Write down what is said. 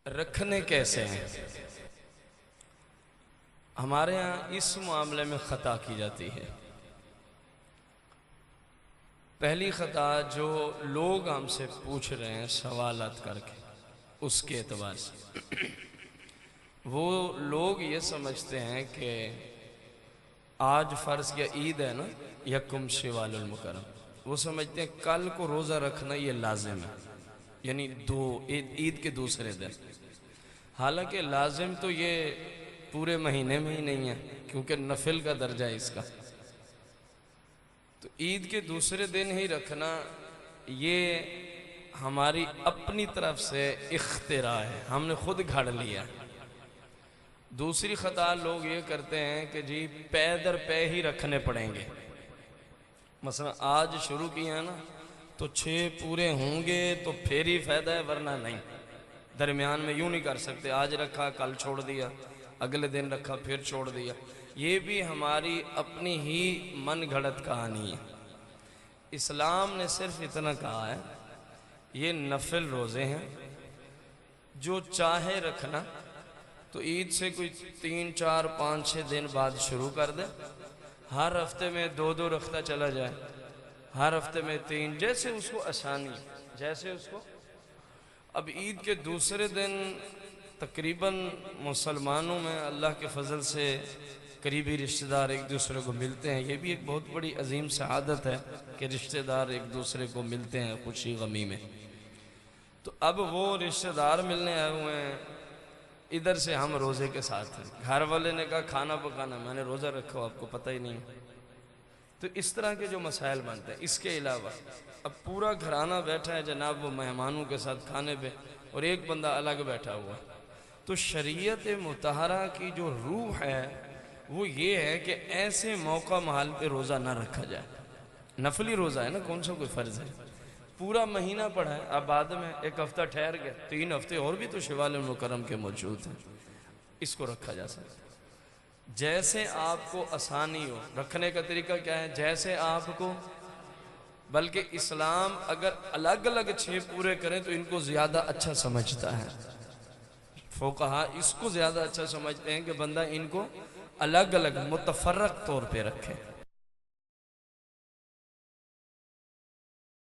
रखने कैसे हैं। हमारे यहाँ इस मामले में ख़ता की जाती है। पहली ख़ता जो लोग हमसे पूछ रहे हैं सवालात करके, उसके एतबार से वो लोग ये समझते हैं कि आज फ़र्ज़ या ईद है ना, यकुम शवालुल मुकर्रम, वो समझते हैं कल को रोज़ा रखना ये लाजिम है, यानी ईद के दूसरे दिन। हालांकि लाजिम तो ये पूरे महीने में ही नहीं है, क्योंकि नफिल का दर्जा है इसका। तो ईद के दूसरे दिन ही रखना ये हमारी अपनी तरफ से इख्तिरा है, हमने खुद घड़ लिया। दूसरी ख़ता लोग ये करते हैं कि जी पै दर पै ही रखने पड़ेंगे। मसलन आज शुरू किया है ना, तो 6 पूरे होंगे तो फिर ही फ़ायदा है, वरना नहीं। दरमियान में यूँ नहीं कर सकते, आज रखा कल छोड़ दिया, अगले दिन रखा फिर छोड़ दिया। ये भी हमारी अपनी ही मन घड़त कहानी है। इस्लाम ने सिर्फ इतना कहा है, ये नफिल रोज़े हैं, जो चाहे रखना तो ईद से कोई 3, 4, 5, 6 दिन बाद शुरू कर दे। हर हफ्ते में 2-2 रखता चला जाए, हर हफ्ते में 3, जैसे उसको आसानी, जैसे उसको। अब ईद के दूसरे दिन तकरीबन मुसलमानों में अल्लाह के फजल से करीबी रिश्तेदार एक दूसरे को मिलते हैं। ये भी एक बहुत बड़ी अजीम सआदत है कि रिश्तेदार एक दूसरे को मिलते हैं खुशी गमी में। तो अब वो रिश्तेदार मिलने आए हुए हैं, इधर से हम रोज़े के साथ हैं। घर वाले ने कहा खाना पकाना, मैंने रोज़ा रखा हो, आपको पता ही नहीं। तो इस तरह के जो मसाइल बनते हैं। इसके अलावा अब पूरा घराना बैठा है जनाब वो मेहमानों के साथ खाने पे, और एक बंदा अलग बैठा हुआ। तो शरीयत मुतहरा की जो रूह है वो ये है कि ऐसे मौका महल पे रोज़ा ना रखा जाए। नफली रोज़ा है ना, कौन सा कोई फ़र्ज़ है। पूरा महीना पड़ा है, अब बाद में एक हफ्ता ठहर गया, 3 हफ्ते और भी तो शवालुल मुकर्रम के मौजूद हैं, इसको रखा जा सकता है। जैसे आपको आसानी हो, रखने का तरीका क्या है, जैसे आपको। बल्कि इस्लाम अगर अलग अलग 6 पूरे करें तो इनको ज़्यादा अच्छा समझता है। फुक़हा इसको ज़्यादा अच्छा समझते हैं कि बंदा इनको अलग अलग मुतफर्रक तौर पे रखे।